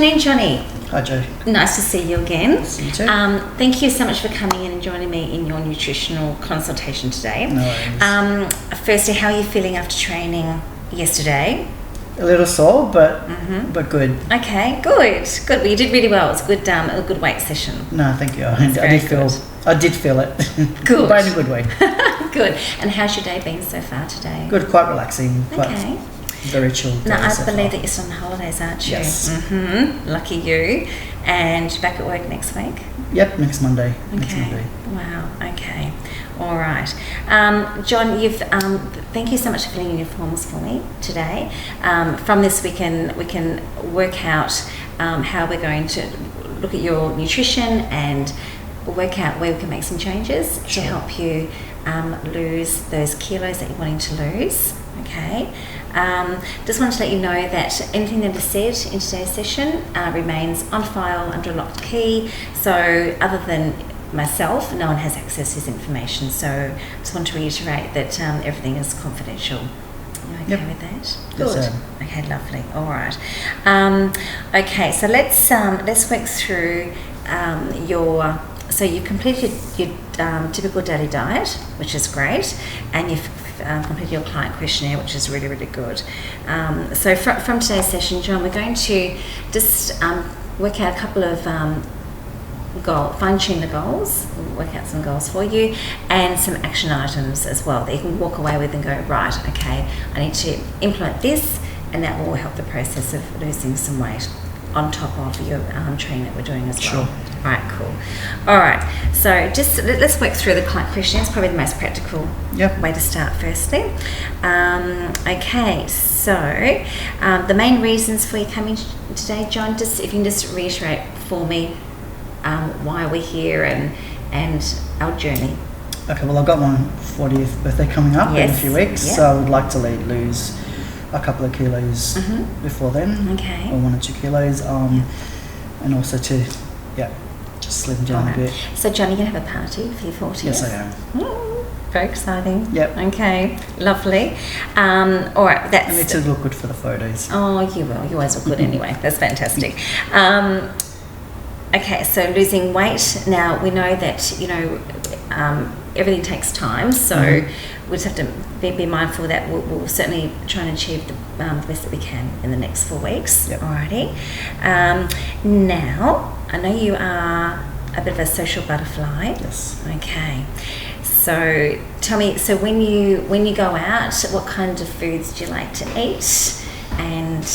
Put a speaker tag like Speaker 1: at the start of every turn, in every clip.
Speaker 1: afternoon, Johnny.
Speaker 2: Hi, Joe.
Speaker 1: Nice to see you again.
Speaker 2: See you too.
Speaker 1: Thank you so much for coming in and joining me in your nutritional consultation today.
Speaker 2: No worries.
Speaker 1: Firstly, how are you feeling after training yesterday?
Speaker 2: A little sore, but good.
Speaker 1: Okay, good. Well, you did really well. It was a good weight session.
Speaker 2: No, thank you.
Speaker 1: That's very good.
Speaker 2: I did feel it.
Speaker 1: Good.
Speaker 2: But in a good way.
Speaker 1: Good. And how's your day been so far today?
Speaker 2: Good, quite relaxing.
Speaker 1: Okay.
Speaker 2: Very chilled.
Speaker 1: Now, I
Speaker 2: so
Speaker 1: believe
Speaker 2: far.
Speaker 1: that you're still on holidays, aren't you?
Speaker 2: Yes.
Speaker 1: Lucky you. And you're back at work next week?
Speaker 2: Yep, next Monday. Next
Speaker 1: Okay.
Speaker 2: Monday.
Speaker 1: Wow. Okay. All right. John, thank you so much for filling in your forms for me today. From this, we can work out how we're going to look at your nutrition and work out where we can make some changes to help you lose those kilos that you're wanting to lose. Okay. Just wanted to let you know that anything that is said in today's session remains on file under a locked key. So other than myself, no one has access to this information. So just want to reiterate that everything is confidential. You okay with that?
Speaker 2: Yes,
Speaker 1: Good. Okay, lovely. All right. Okay, so let's work through your. So you completed your typical daily diet, which is great, and you've completed your client questionnaire, which is really, really good. So from today's session, John, we're going to just work out a couple of fine-tune the goals, work out some goals for you, and some action items as well that you can walk away with and go, right, okay, I need to implement this, and that will help the process of losing some weight on top of your training that we're doing as well.
Speaker 2: Sure.
Speaker 1: All right, cool. All right, so just let's work through the client questionnaire. It's probably the most practical way to start firstly. Okay, so the main reasons for you coming today, John, just if you can just reiterate for me why we're here and our journey.
Speaker 2: Okay, well, I've got my 40th birthday coming up in a few weeks, so I would like to lose a couple of kilos before then.
Speaker 1: Okay.
Speaker 2: Or 1 or 2 kilos. And also to, just slim down a bit.
Speaker 1: So, John, you're going to have a party for your 40th?
Speaker 2: Yes, I am.
Speaker 1: Very exciting.
Speaker 2: Yep.
Speaker 1: Okay, lovely. All right,
Speaker 2: I need to look good for the photos.
Speaker 1: Oh, you will. You always look good anyway. That's fantastic. Okay, so losing weight. Now, we know that, everything takes time, so we just have to be mindful that we'll certainly try and achieve the best that we can in the next 4 weeks.
Speaker 2: Yep.
Speaker 1: Alrighty. Now, I know you are a bit of a social butterfly.
Speaker 2: Yes.
Speaker 1: Okay. So tell me, so when you go out, what kind of foods do you like to eat? And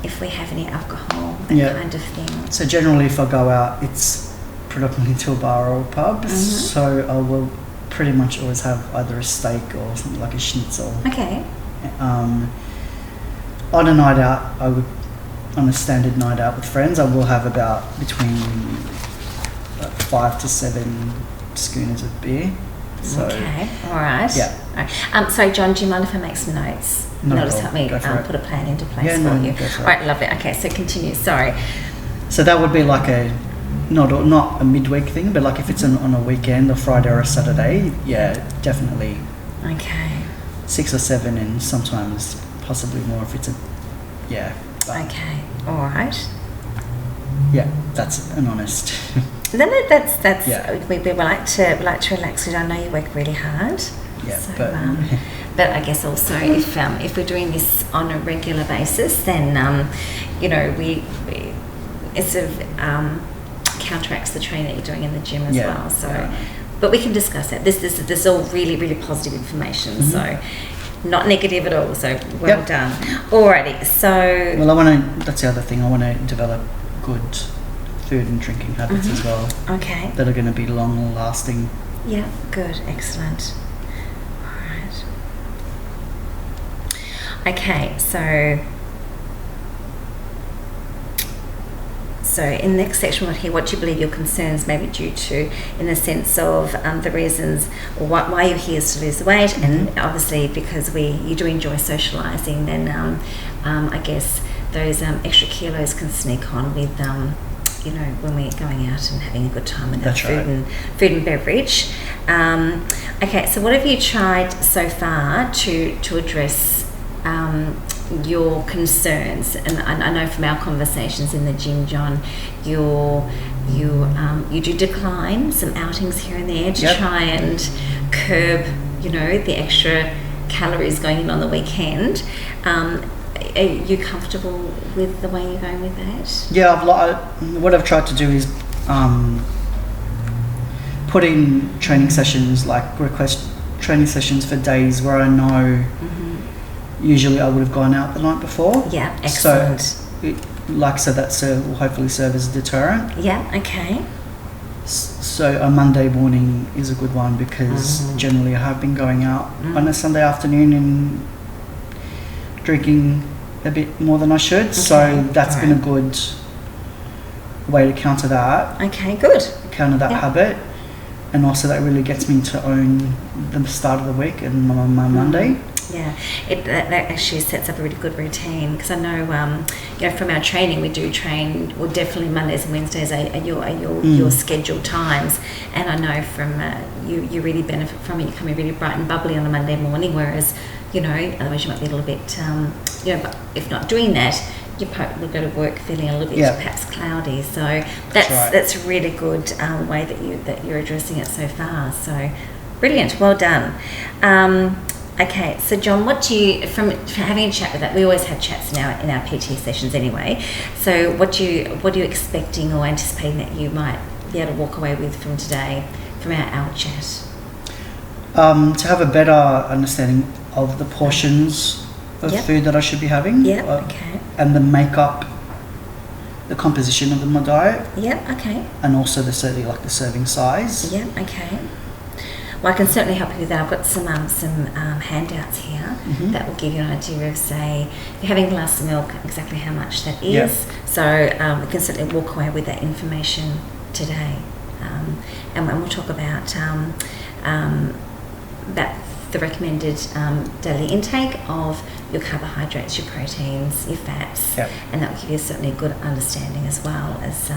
Speaker 1: if we have any alcohol, that kind of thing.
Speaker 2: So generally if I go out, it's predominantly to a bar or a pub. So I will pretty much always have either a steak or something like a schnitzel.
Speaker 1: Okay.
Speaker 2: On a night out, on a standard night out with friends, I will have about between 5 to 7 schooners of beer. So,
Speaker 1: okay, all right.
Speaker 2: Yeah.
Speaker 1: All right. Sorry, John, do you mind if I make some notes?
Speaker 2: Not
Speaker 1: Just
Speaker 2: at
Speaker 1: help
Speaker 2: all.
Speaker 1: me
Speaker 2: Go for it.
Speaker 1: put a plan into place
Speaker 2: Yeah,
Speaker 1: for
Speaker 2: no,
Speaker 1: you.
Speaker 2: go for
Speaker 1: All
Speaker 2: it.
Speaker 1: right, lovely. Okay, so continue. Sorry.
Speaker 2: So that would be like not a midweek thing, but like if it's on a weekend, a Friday or a Saturday, definitely.
Speaker 1: Okay.
Speaker 2: 6 or 7, and sometimes possibly more if it's
Speaker 1: Okay. All right.
Speaker 2: That's an honest.
Speaker 1: Then that's we like to relax because I know you work really hard.
Speaker 2: Yeah,
Speaker 1: so,
Speaker 2: but
Speaker 1: I guess also if we're doing this on a regular basis, then it sort of counteracts the training that you're doing in the gym as well. So, but we can discuss that. This is all really, really positive information. So, not negative at all. So well done. Alrighty. So
Speaker 2: that's the other thing. I want to develop good food and drinking habits as well.
Speaker 1: Okay.
Speaker 2: That are going to be long lasting.
Speaker 1: Yeah. Good. Excellent. All right. Okay. So in the next section, we'll hear what you believe your concerns may be due to, in the sense of the reasons why you're here is to lose weight, and obviously because you do enjoy socialising, then I guess those extra kilos can sneak on with when we're going out and having a good time with our food and beverage. Okay, so what have you tried so far to address your concerns, and I know from our conversations in the gym, John, you do decline some outings here and there to try and curb, the extra calories going in on the weekend. Are you comfortable with the way you're going with that?
Speaker 2: Yeah, what I've tried to do is put in training sessions, like request training sessions for days where I know usually I would have gone out the night before.
Speaker 1: Yeah, excellent.
Speaker 2: So that will hopefully serve as a deterrent.
Speaker 1: Yeah, okay.
Speaker 2: So a Monday morning is a good one because generally I have been going out on a Sunday afternoon and drinking a bit more than I should. Okay. So that's been a good way to counter that.
Speaker 1: Okay, good.
Speaker 2: Counter that habit. And also that really gets me to own the start of the week and my Monday.
Speaker 1: Yeah, that actually sets up a really good routine, because I know, from our training, we do train, well, definitely Mondays and Wednesdays are your scheduled times, and I know from you really benefit from it. You come in really bright and bubbly on a Monday morning, whereas, otherwise you might be a little bit, but if not doing that, you probably will go to work feeling a little bit perhaps cloudy. So that's a really good way that you're addressing it so far. So brilliant, well done. Okay, so John, what do you, from having a chat with that, we always have chats in our PT sessions anyway. So what are you expecting or anticipating that you might be able to walk away with from today, from our chat?
Speaker 2: To have a better understanding of the portions of food that I should be having.
Speaker 1: Yeah. Okay.
Speaker 2: And the makeup, the composition of my diet.
Speaker 1: Yeah. Okay.
Speaker 2: And also the serving size.
Speaker 1: Yeah. Okay. Well, I can certainly help you with that. I've got some handouts here that will give you an idea of, say, if you're having a glass of milk, exactly how much that is. Yep. So we can certainly walk away with that information today. And we'll talk about the recommended daily intake of your carbohydrates, your proteins, your fats, and that will give you certainly a good understanding as well as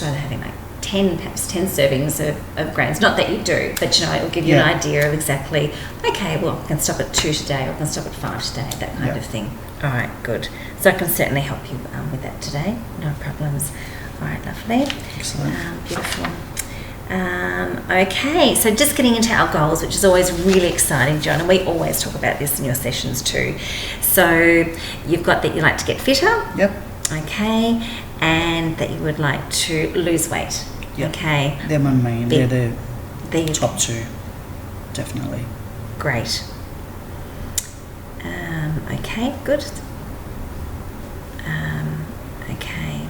Speaker 1: rather having like 10 servings of grains. Not that you do, but it will give you an idea of exactly, okay, well, I can stop at 2 today, or I can stop at 5 today, that kind of thing. All right, good. So I can certainly help you with that today, no problems. All right, lovely.
Speaker 2: Excellent.
Speaker 1: Beautiful. Okay, so just getting into our goals, which is always really exciting, John, and we always talk about this in your sessions too. So you've got that you like to get fitter.
Speaker 2: Yep.
Speaker 1: Okay, and that you would like to lose weight.
Speaker 2: Yep.
Speaker 1: Okay.
Speaker 2: They're my main. They're the top two, definitely.
Speaker 1: Great. Okay, good. Okay.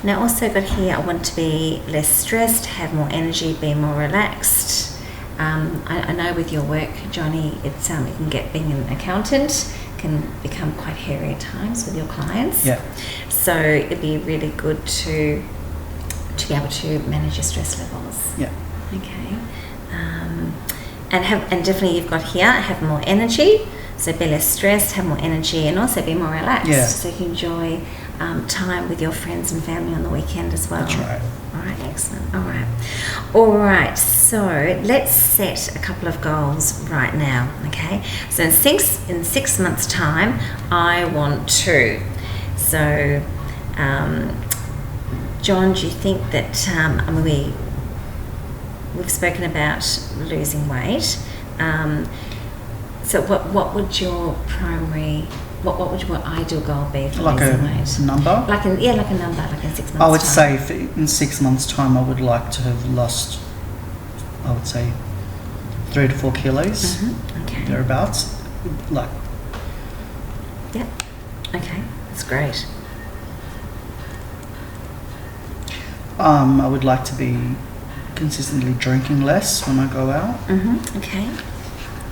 Speaker 1: Now also got here, I want to be less stressed, have more energy, be more relaxed. I know with your work, Johnny, it can get, being an accountant can become quite hairy at times with your clients.
Speaker 2: Yeah.
Speaker 1: So it'd be really good to be able to manage your stress levels.
Speaker 2: Yeah.
Speaker 1: Okay. And definitely you've got here, have more energy. So be less stressed, have more energy, and also be more relaxed.
Speaker 2: Yeah.
Speaker 1: So you can enjoy time with your friends and family on the weekend as well.
Speaker 2: That's right.
Speaker 1: All right, excellent. All right, so let's set a couple of goals right now, okay? So in 6 months' time, I want to. So, John, do you think that, we've spoken about losing weight. So what would your what would your ideal goal be for losing weight?
Speaker 2: Number?
Speaker 1: Like a number, like in 6 months' time.
Speaker 2: I would say in 6 months' time, I would like to have lost, I would say, 3 to 4 kilos,
Speaker 1: okay.
Speaker 2: Thereabouts.
Speaker 1: Yep. Okay, that's great.
Speaker 2: I would like to be consistently drinking less when I go out.
Speaker 1: Okay.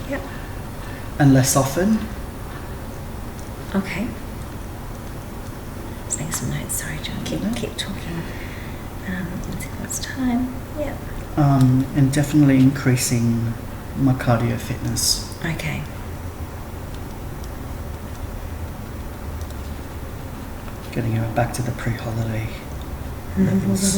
Speaker 1: Yep.
Speaker 2: And less often.
Speaker 1: Okay. Just make some notes. Sorry, John. Keep talking. In 6 months' time. Yep.
Speaker 2: And definitely increasing my cardio fitness.
Speaker 1: Okay.
Speaker 2: Getting her back to the pre-holiday levels.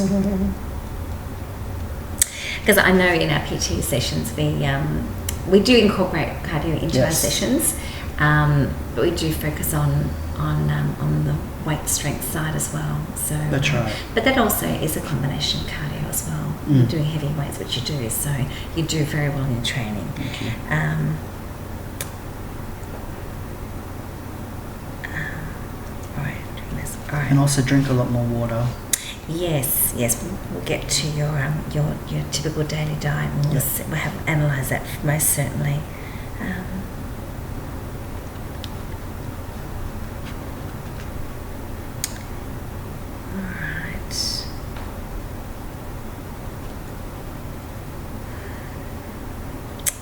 Speaker 1: Because I know in our PT sessions we do incorporate cardio into our sessions. But we do focus on the weight strength side as well. So
Speaker 2: That's right.
Speaker 1: But that also is a combination of cardio as well. You're doing heavy weights, which you do, so you do very well in your training.
Speaker 2: Thank you.
Speaker 1: All right, doing this. All right.
Speaker 2: And also drink a lot more water.
Speaker 1: Yes, we'll get to your typical daily diet, and we'll have analyse that most certainly.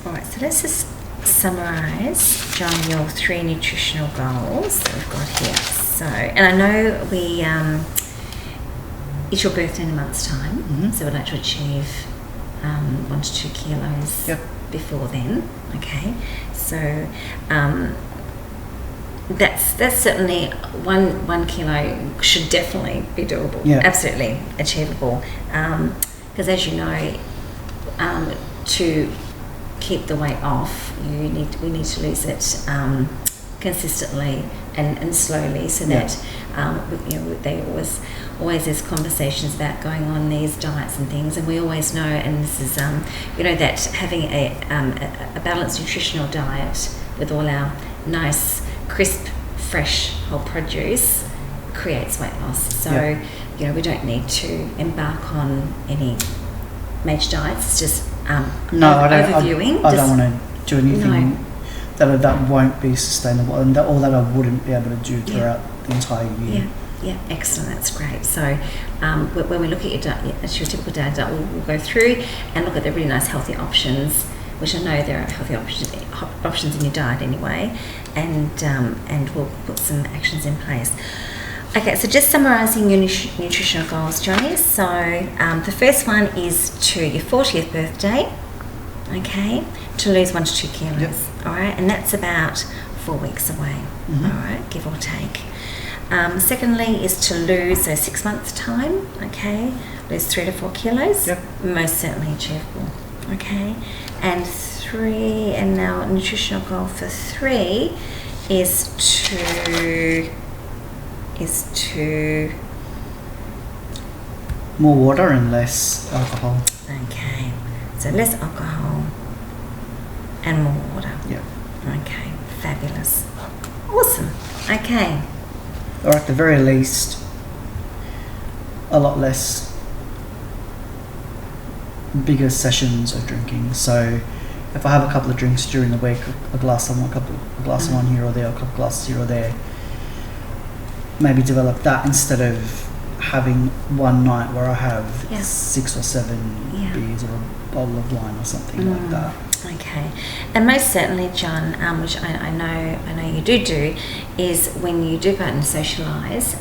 Speaker 1: All right, so let's just summarise, John, your 3 nutritional goals that we've got here. So, and I know it's your birthday in a month's time, so we'd like to achieve 1 to 2 kilos before then. Okay, so that's certainly 1 kilo should definitely be doable. Absolutely achievable, because as you know, to keep the weight off, we need to lose it consistently and slowly, so that they always there's conversations about going on these diets and things, and we always know, and this is that having a balanced nutritional diet with all our nice crisp fresh whole produce creates weight loss. So we don't need to embark on any major diets. It's just overviewing.
Speaker 2: I don't want to do anything that won't be sustainable, and that I wouldn't be able to do throughout the entire year.
Speaker 1: Yeah, excellent. That's great. So when we look at your typical diet, we'll go through and look at the really nice healthy options, which I know there are healthy options in your diet anyway, and we'll put some actions in place. Okay, so just summarising your nutritional goals, Johnny. So the first one is to your 40th birthday, okay, to lose 1 to 2 kilos, all right, and that's about 4 weeks away, all right, give or take. Secondly is to lose, so 6 months' time, okay, lose 3 to 4 kilos, most certainly achievable, okay. And now nutritional goal for 3 is to
Speaker 2: more water and less alcohol.
Speaker 1: Okay, so less alcohol and more water. Okay, fabulous, awesome. Okay,
Speaker 2: or at the very least a lot less bigger sessions of drinking. So if I have a couple of drinks during the week, a glass of one, a glass of one here or there, a couple of glasses here or there, maybe develop that instead of having one night where I have 6 or 7 beers or a bottle of wine or something like that.
Speaker 1: Okay, and most certainly, John, which I know you do, is when you do go out and socialise,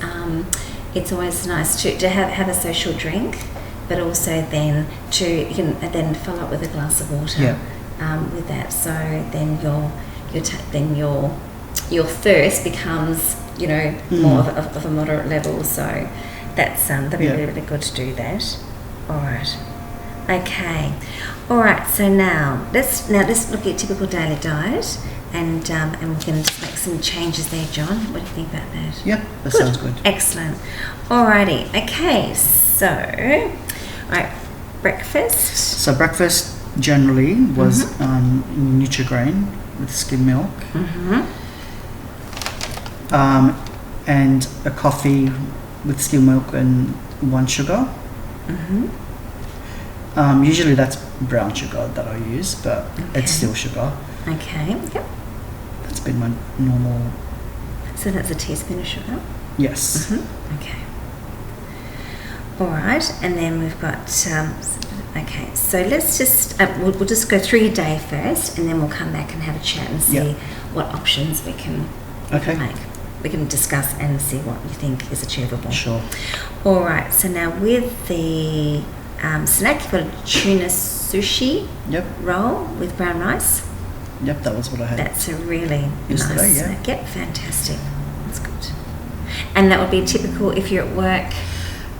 Speaker 1: it's always nice to have a social drink, but also then you can then follow up with a glass of water with that. So then your thirst becomes more of a moderate level. So that'd be really, really good to do that. All right. Okay. All right. So now let's look at your typical daily diet, and we can just make some changes there, John. What do you think about that?
Speaker 2: Yeah, that sounds good.
Speaker 1: Excellent. Alrighty. Okay. So, all right. Breakfast.
Speaker 2: So breakfast generally was Nutri-Grain with skim milk. And a coffee with skim milk and 1 sugar. Usually that's brown sugar that I use, but it's still sugar.
Speaker 1: Okay. Yep.
Speaker 2: That's been my normal.
Speaker 1: So that's a teaspoon of sugar?
Speaker 2: Yes.
Speaker 1: Okay. All right, and then we've got, okay, so let's just, we'll just go through your day first, and then we'll come back and have a chat and see what options we can make. We can discuss and see what you think is achievable.
Speaker 2: Sure.
Speaker 1: All right, so now with the snack, you've got a tuna sushi roll with brown rice.
Speaker 2: Yep, that was what I had.
Speaker 1: That's a really
Speaker 2: yesterday,
Speaker 1: nice snack. Yep, fantastic. That's good. And that would be typical if you're at work?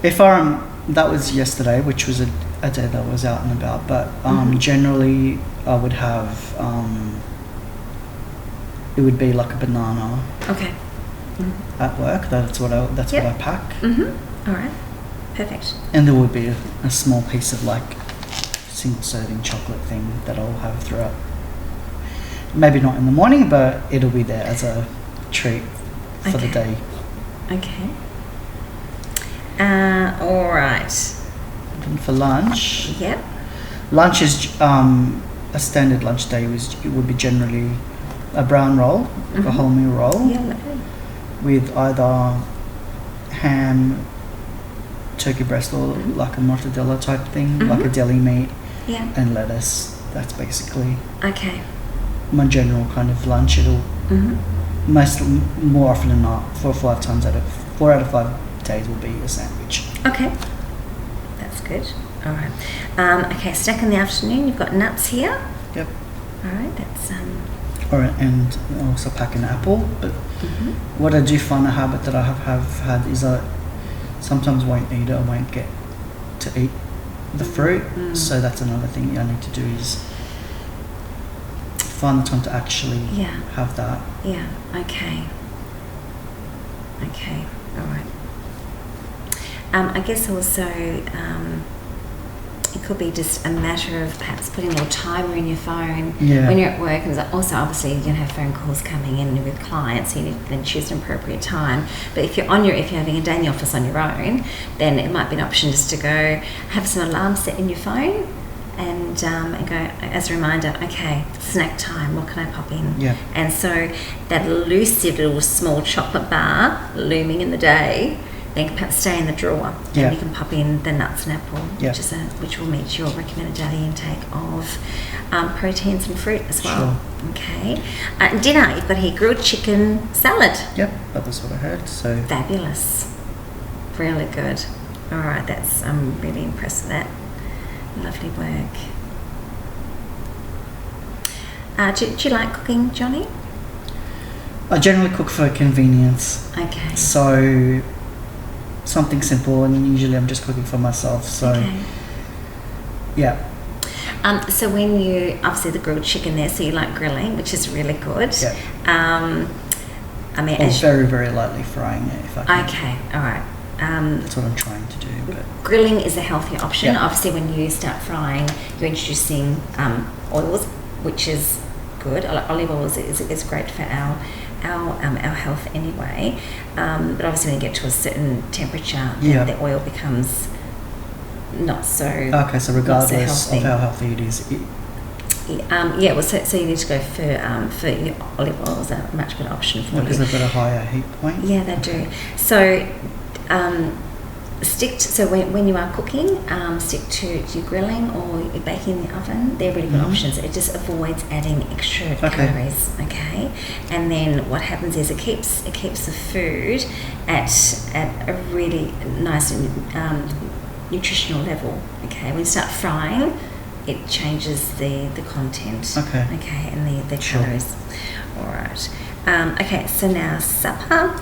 Speaker 2: If that was yesterday, which was a day that I was out and about, but generally I would have it would be like a banana
Speaker 1: Okay.
Speaker 2: at work. That's what I pack.
Speaker 1: All right. Perfect.
Speaker 2: And there would be a small piece of like single serving chocolate thing that I'll have throughout. Maybe not in the morning, but it'll be there as a treat for the day.
Speaker 1: Okay. All right.
Speaker 2: And for lunch.
Speaker 1: Yep.
Speaker 2: Lunch is a standard lunch day. It would be generally a brown roll, a wholemeal roll,
Speaker 1: Yeah, lovely.
Speaker 2: with either ham, turkey breast, or like a mortadella type thing, like a deli meat,
Speaker 1: Yeah.
Speaker 2: and lettuce. That's basically
Speaker 1: Okay.
Speaker 2: my general kind of lunch. It'll more often than not, 4 out of 5 days will be a sandwich.
Speaker 1: Okay. That's good. All right. Okay, snack in the afternoon. You've got nuts here.
Speaker 2: Yep.
Speaker 1: All right. That's
Speaker 2: All right, and I also pack an apple. But what I do find a habit that I have had is I sometimes won't eat it. I won't get to eat the fruit. So that's another thing I need to do is find the time to actually have that.
Speaker 1: Yeah. Okay. Okay. All right. I guess also it could be just a matter of perhaps putting a little timer in your phone when you're at work. And also, obviously, you're going to have phone calls coming in with clients, so you need to then choose an appropriate time. But if you're having a day in the office on your own, then it might be an option just to go have some alarms set in your phone and go as a reminder. Okay, snack time. What can I pop in?
Speaker 2: Yeah.
Speaker 1: And so that elusive little small chocolate bar looming in the day, then perhaps stay in the drawer, and you can pop in the nuts and apple, which will meet your recommended daily intake of proteins and fruit as well.
Speaker 2: Sure.
Speaker 1: Okay. Dinner, you've got here grilled chicken salad.
Speaker 2: Yep, that was what I heard. So
Speaker 1: Fabulous. Really good. All right, I'm really impressed with that. Lovely work. Do you like cooking, Johnny?
Speaker 2: I generally cook for convenience.
Speaker 1: Okay.
Speaker 2: So something simple, and usually I'm just cooking for myself. So yeah.
Speaker 1: So when you obviously the grilled chicken there, so you like grilling, which is really good.
Speaker 2: Yeah.
Speaker 1: I mean,
Speaker 2: or very, very lightly frying it if I can.
Speaker 1: Okay. All right.
Speaker 2: That's what I'm trying to do. But
Speaker 1: grilling is a healthier option.
Speaker 2: Yeah.
Speaker 1: Obviously, when you start frying, you're introducing oils, which is good. Olive oil is great for our health anyway. But obviously, when you get to a certain temperature, then the oil becomes not so.
Speaker 2: Okay, so regardless of how healthy it is.
Speaker 1: Well, so you need to go for your olive oil is a much better option for you.
Speaker 2: Because they've got a higher heat point.
Speaker 1: Yeah, they do. So when you are cooking, stick to your grilling or your baking in the oven. They're really good options. It just avoids adding extra calories. Okay, and then what happens is it keeps the food at a really nice nutritional level. Okay, when you start frying, it changes the content. Okay, and the calories. All right. Okay, so now supper.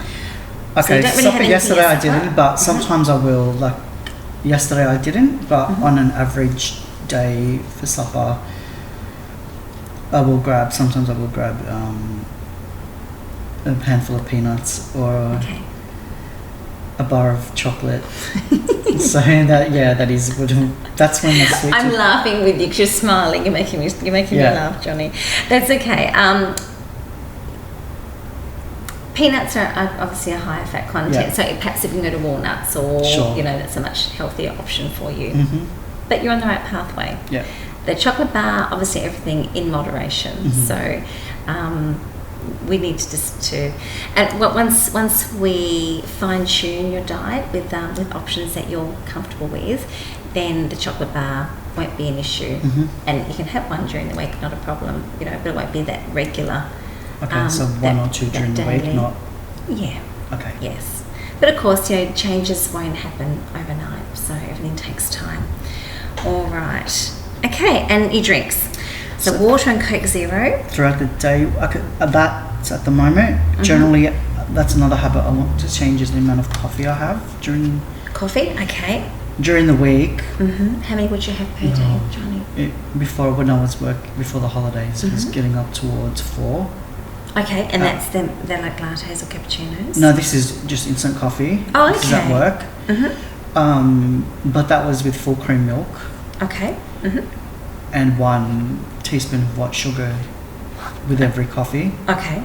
Speaker 2: Okay,
Speaker 1: so
Speaker 2: supper yesterday I didn't, but sometimes I will. Like yesterday I didn't, but on an average day for supper, sometimes I will grab a handful of peanuts or a bar of chocolate. So that is good. That's when the sweet.
Speaker 1: I'm laughing with you because you're smiling. You're making me laugh, Johnny. That's okay. Peanuts are obviously a higher fat content, so perhaps if you can go to walnuts or that's a much healthier option for you. But you're on the right pathway.
Speaker 2: Yeah.
Speaker 1: The chocolate bar, obviously everything in moderation. So we need and once we fine tune your diet with options that you're comfortable with, then the chocolate bar won't be an issue, and you can have one during the week, not a problem. But it won't be that regular.
Speaker 2: Okay, so one or two during the week, not.
Speaker 1: Yeah.
Speaker 2: Okay.
Speaker 1: Yes, but of course, changes won't happen overnight, so everything takes time. All right. Okay, and your drinks. So water and Coke Zero.
Speaker 2: Throughout the day, that's at the moment. Generally, that's another habit I want to change is the amount of coffee I have during.
Speaker 1: Coffee, okay.
Speaker 2: During the week.
Speaker 1: How many would you have per day, Johnny?
Speaker 2: Before the holidays, it was getting up towards 4.
Speaker 1: Okay, and they're like lattes or cappuccinos?
Speaker 2: No, this is just instant coffee.
Speaker 1: Oh, okay.
Speaker 2: This is at work. But that was with full cream milk.
Speaker 1: Okay. Mm-hmm.
Speaker 2: And 1 teaspoon of white sugar with every coffee.
Speaker 1: Okay.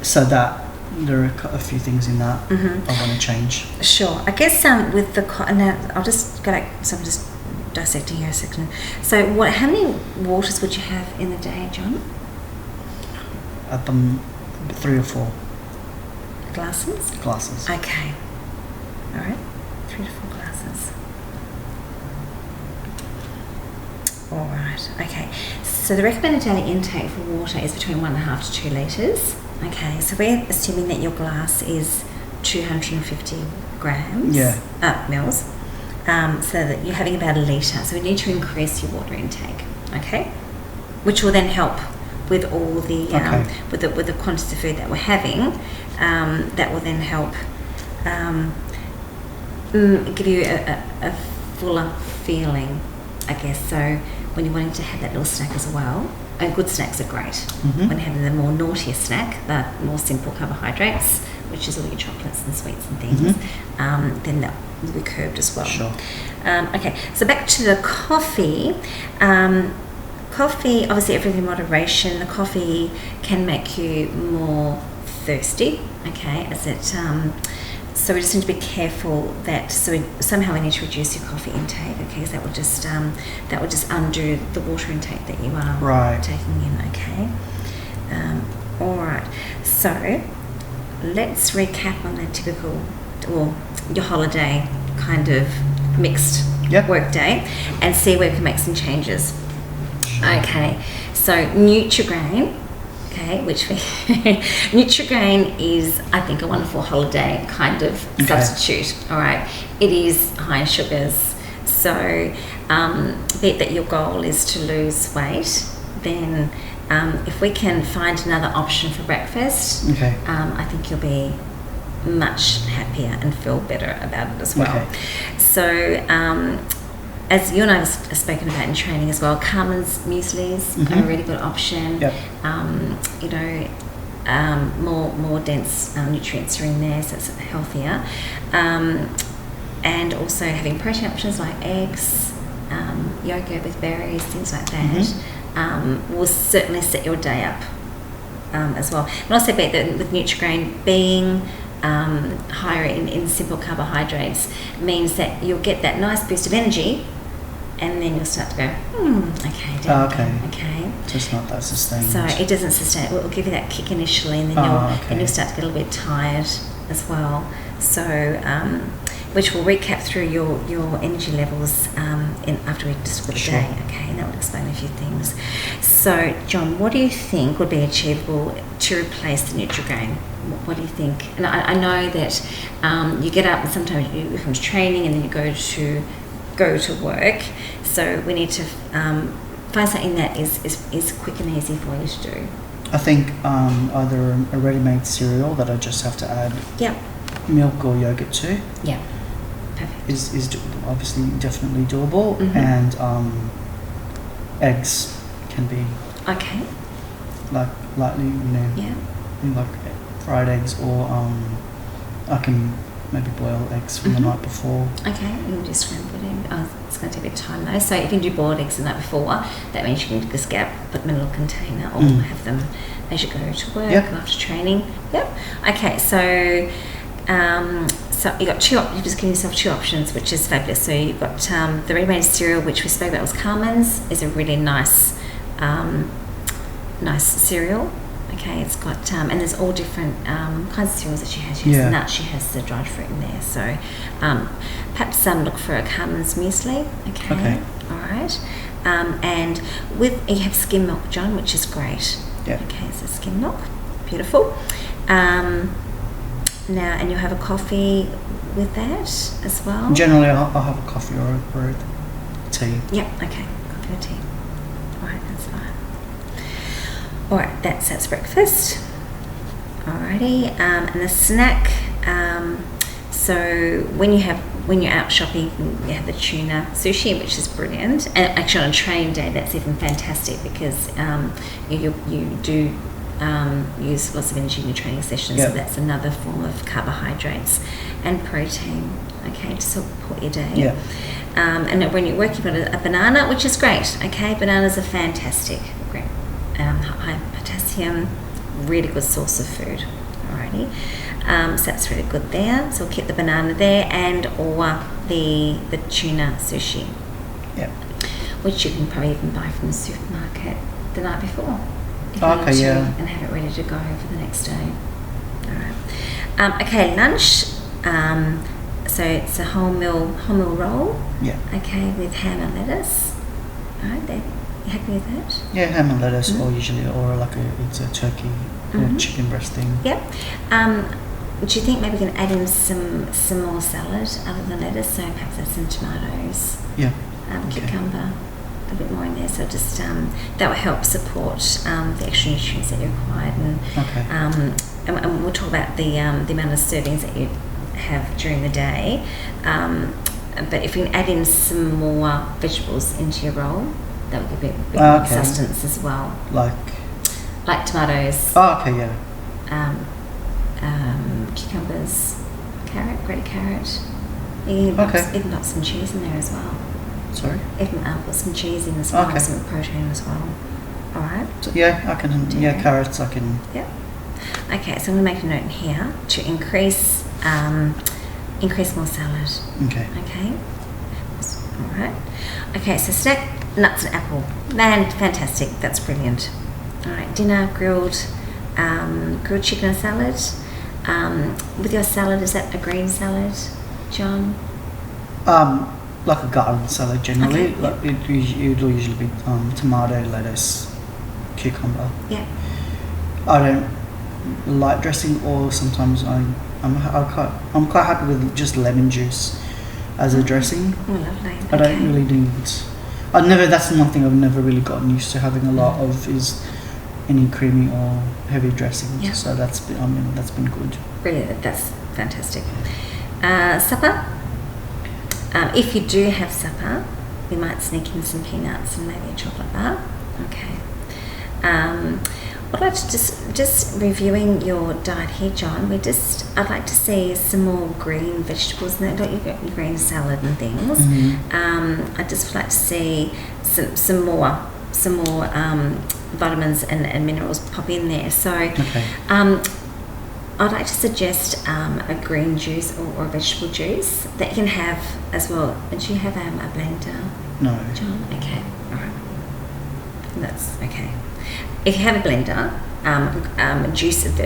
Speaker 2: So that there are a few things in that I want to change.
Speaker 1: Sure. I guess with the now I'll just go back. So I'm just dissecting here a second. So how many waters would you have in a day, John?
Speaker 2: At the 3 or 4
Speaker 1: glasses. Okay. All right. 3 to 4 glasses. All right. Okay. So the recommended daily intake for water is between 1.5 to 2 litres. Okay. So we're assuming that your glass is 250 grams.
Speaker 2: Yeah.
Speaker 1: Mils. So that you're having about 1 litre. So we need to increase your water intake. Okay. Which will then help with all the with the quantities of food that we're having. That will then help give you a fuller feeling, I guess. So when you're wanting to have that little snack as well, and good snacks are great. When you're having the more naughtier snack, the more simple carbohydrates, which is all your chocolates and sweets and things, then that will be curbed as well.
Speaker 2: Sure.
Speaker 1: Okay, so back to the coffee. Coffee, obviously everything in moderation. The coffee can make you more thirsty, okay, as it so we just need to be careful that somehow we need to reduce your coffee intake, okay, because that will just undo the water intake that you are taking in, okay. All right, so let's recap on that typical or your holiday kind of mixed work day and see where we can make some changes. Okay, so Nutrigrain, which Nutrigrain is, I think, a wonderful holiday kind of substitute. All right, it is high in sugars, so be it that your goal is to lose weight, then if we can find another option for breakfast, I think you'll be much happier and feel better about it as well. So as you and I have spoken about in training as well, Carmen's mueslis are a really good option. More dense nutrients are in there, so it's healthier. And also having protein options like eggs, yogurt with berries, things like that, will certainly set your day up as well. And also bet that with Nutrigrain being higher in simple carbohydrates means that you'll get that nice boost of energy, and then you'll start to go, okay.
Speaker 2: So it's not that sustained.
Speaker 1: So it doesn't sustain. It will give you that kick initially, and then you'll start to get a little bit tired as well. So, which will recap through your energy levels after we just got a day, okay, and that will explain a few things. So, John, what do you think would be achievable to replace the Nutrigrain? What do you think? And I know that you get up and sometimes you come to training and then you go to work. So we need to find something that is quick and easy for you to do.
Speaker 2: I think either a ready-made cereal that I just have to add milk or yogurt to.
Speaker 1: Yeah, perfect.
Speaker 2: Is obviously definitely doable, and eggs can be like lightly, like fried eggs, or I can maybe boil eggs from the night before.
Speaker 1: Okay, you can do scrambled egg. It's going to take a bit of time though. So if you do boiled eggs the night before, that means you can just put them in a little container or have them as you go to work after training. Okay, so you got you've just given yourself 2 options, which is fabulous. So you've got the ready-made cereal, which we spoke about was Carmen's, is a really nice cereal. Okay, it's got and there's all different kinds of cereals that she has. She has the nuts, she has the dried fruit in there. So perhaps look for a Carmen's muesli. Okay. All right. And you have skim milk, John, which is great. Okay, so skim milk, beautiful. Now, and you'll have a coffee with that as well.
Speaker 2: Generally, I'll have a coffee or a tea.
Speaker 1: Okay, coffee or tea. All right, that's fine. All right, that's breakfast. Alrighty, and the snack. So when you're out shopping, you have the tuna sushi, which is brilliant. And actually, on a training day, that's even fantastic because you do use lots of energy in your training sessions.
Speaker 2: Yep.
Speaker 1: So that's another form of carbohydrates and protein, okay, to support your day.
Speaker 2: Yeah.
Speaker 1: And when you're working on a banana, which is great, okay, bananas are fantastic, great, high potassium, really good source of food, alrighty. So that's really good there. So we'll keep the banana there, and or the tuna sushi,
Speaker 2: Yeah.
Speaker 1: which you can probably even buy from the supermarket the night before. If you need to, and have it ready to go for the next day. All right. Okay, lunch. So it's a wholemeal roll.
Speaker 2: Yeah.
Speaker 1: Okay, with ham and lettuce. All right, there. You happy with that?
Speaker 2: Yeah, ham and lettuce, or usually, or like it's a turkey or chicken breast thing.
Speaker 1: Yep. Do you think maybe we can add in some more salad other than lettuce? So perhaps add some tomatoes.
Speaker 2: Yeah.
Speaker 1: Cucumber, a bit more in there. So just that will help support the extra nutrients that you required, and we'll talk about the amount of servings that you have during the day. But if you can add in some more vegetables into your roll, that will give it a bit more sustenance as well. Like tomatoes.
Speaker 2: Oh, okay, yeah.
Speaker 1: Cucumbers, grated carrot. You can even put some cheese in there as well.
Speaker 2: Sorry?
Speaker 1: Even put some cheese in as well, some protein as well. All right?
Speaker 2: So, yeah, I can. Yeah, carrots, I can.
Speaker 1: Yep. Okay, so I'm going to make a note in here to increase more salad.
Speaker 2: Okay.
Speaker 1: Okay. All right. Okay, so snack, nuts and apple. Man, fantastic. That's brilliant. All right, dinner, grilled chicken and salad. With your salad, is that a green salad, John?
Speaker 2: Like a garden salad generally.
Speaker 1: Okay,
Speaker 2: like it'll usually be tomato, lettuce, cucumber.
Speaker 1: Yeah.
Speaker 2: I don't like dressing, or sometimes I'm quite happy with just lemon juice as a dressing.
Speaker 1: Oh, lovely.
Speaker 2: I don't really need. That's one thing I've never really gotten used to having a lot of is any creamy or heavy dressings.
Speaker 1: Yeah.
Speaker 2: So that's been good.
Speaker 1: Brilliant. That's fantastic. Supper. If you do have supper, we might sneak in some peanuts and maybe a chocolate bar. Okay. I'd like to just reviewing your diet here, John. I'd like to see some more green vegetables in there. Don't you get your green salad and things?
Speaker 2: Mm-hmm.
Speaker 1: I'd just like to see some more vitamins and minerals pop in there. So, I'd like to suggest a green juice or a vegetable juice that you can have as well. Do you have a blender?
Speaker 2: No.
Speaker 1: John? Okay. All right. That's okay. If you have a blender,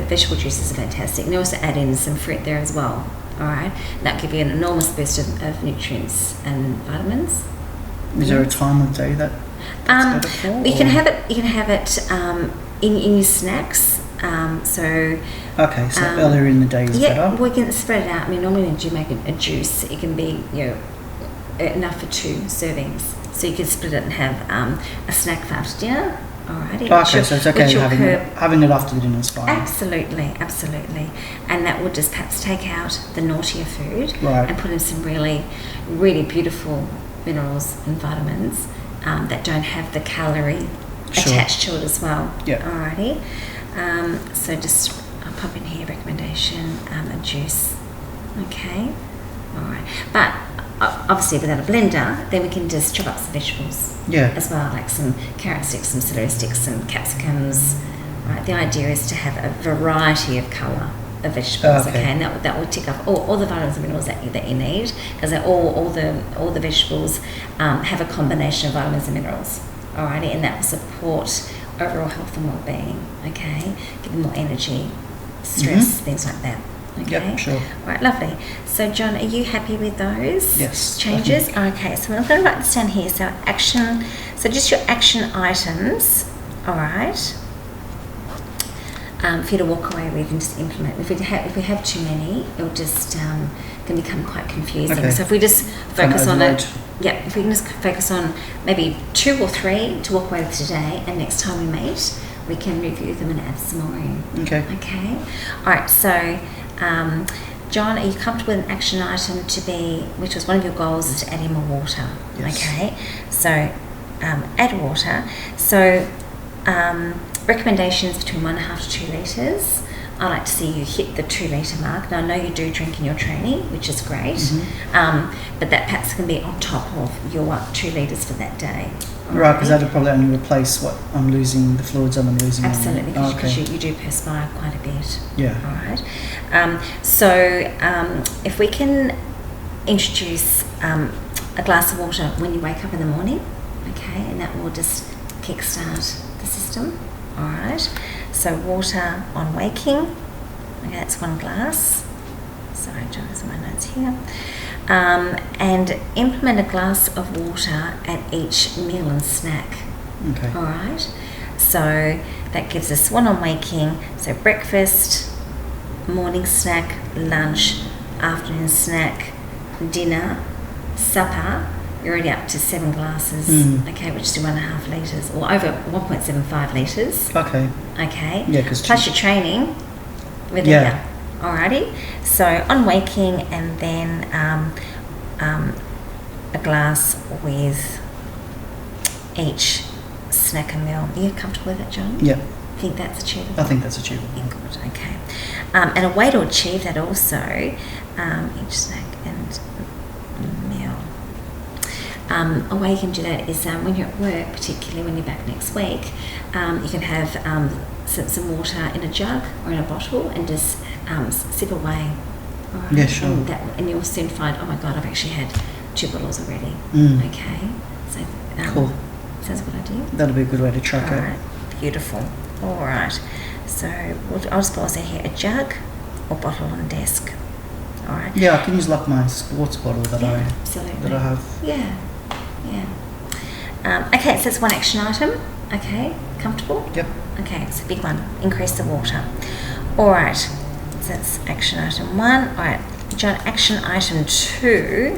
Speaker 1: vegetable juices are fantastic. And you also add in some fruit there as well. All right. That'll give you an enormous boost of nutrients and vitamins.
Speaker 2: Is there a time of day that's better for?
Speaker 1: You can have it in your snacks.
Speaker 2: Okay, so earlier in the day is better?
Speaker 1: Yeah, we can spread it out. I mean, normally when you make a juice, it can be enough for 2 servings. So you can split it and have a snack for after dinner. Alrighty.
Speaker 2: Okay, so it's okay having it after the dinner is fine.
Speaker 1: Absolutely. And that would just perhaps take out the naughtier food and put in some really, really beautiful minerals and vitamins that don't have the calorie attached to it as well.
Speaker 2: Yeah.
Speaker 1: Alrighty. So just I'll pop in here recommendation, a juice. Okay. Alright. But obviously without a blender, then we can just chop up some vegetables as well, like some carrot sticks, some celery sticks, some capsicums. Right. The idea is to have a variety of colour of vegetables, and that will tick off all the vitamins and minerals that you need, because all the vegetables have a combination of vitamins and minerals. Alrighty, and that will support overall health and well-being. Okay, give them more energy, stress, things like that. Okay.
Speaker 2: Yep, sure.
Speaker 1: All right, lovely. So, John, are you happy with those changes? Okay, so I'm going to write this down here. So, just your action items. All right. For you to walk away with and just implement. If we have too many, it'll just can become quite confusing. Okay. So if we just focus on it, if we can just focus on maybe 2 or 3 to walk away with today, and next time we meet, we can review them and add some more in.
Speaker 2: Okay.
Speaker 1: Okay. All right. So, John, are you comfortable with an action item which was one of your goals, is to add in more water? Yes. Okay. So, add water. So, recommendations between 1.5 to 2 litres. I like to see you hit the 2 litre mark. Now, I know you do drink in your training, which is great, but that perhaps can be on top of your 2 litres for that day.
Speaker 2: Right, because that'll probably only replace what I'm losing, the fluids I'm losing.
Speaker 1: Absolutely, because you do perspire quite a bit.
Speaker 2: Yeah.
Speaker 1: All right. If we can introduce a glass of water when you wake up in the morning, okay, and that will just kickstart the system. All right. So water on waking. Okay, that's 1 glass. Sorry, John, there's my notes here. And implement a glass of water at each meal and snack.
Speaker 2: Okay.
Speaker 1: All right. So that gives us 1 on waking. So breakfast, morning snack, lunch, afternoon snack, dinner, supper. You're already up to 7 glasses. Okay, which is 2.5 litres, or over 1.75 litres.
Speaker 2: Okay.
Speaker 1: Okay.
Speaker 2: Yeah, because
Speaker 1: plus your training with it. Alrighty. So on waking, and then a glass with each snack and meal. Are you comfortable with that, John?
Speaker 2: Yeah.
Speaker 1: Think that's achievable?
Speaker 2: I think that's achievable.
Speaker 1: Yeah, good. Okay. And a way to achieve that also, each snack and meal. A way you can do that is when you're at work, particularly when you're back next week, you can have some water in a jug or in a bottle and just sip away. All right?
Speaker 2: Yeah, sure.
Speaker 1: And you'll soon find, oh my God, I've actually had 2 bottles already. Okay. So
Speaker 2: cool.
Speaker 1: Sounds a good idea.
Speaker 2: That'll be a good way to track it.
Speaker 1: All right. Beautiful. All right. So I'll just pause here, a jug or bottle on the desk. All right.
Speaker 2: Yeah, I can use like my sports bottle that I have.
Speaker 1: Yeah. Okay, so it's 1 action item. Okay, comfortable?
Speaker 2: Yep.
Speaker 1: Okay, it's a big one. Increase the water. All right. So that's action item 1. All right, John. Action item 2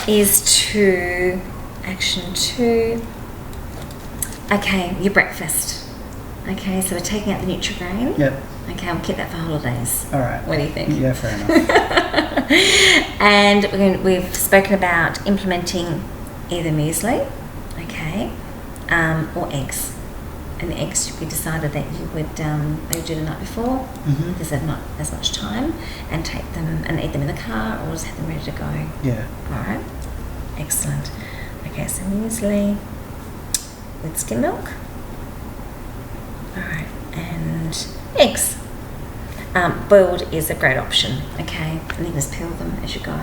Speaker 1: is to action 2. Okay, your breakfast. Okay, so we're taking out the Nutri-Grain.
Speaker 2: Yep.
Speaker 1: Okay, we'll keep that for holidays.
Speaker 2: All right.
Speaker 1: What do you think?
Speaker 2: Yeah, fair enough.
Speaker 1: And we've spoken about implementing either muesli, okay, or eggs. And the eggs, we decided that you would maybe do the night before, because they've not as much time, and take them and eat them in the car, or just have them ready to go.
Speaker 2: Yeah.
Speaker 1: All right. Excellent. Okay, so muesli with skim milk. All right, and eggs. Boiled is a great option, okay, and you just peel them as you go. All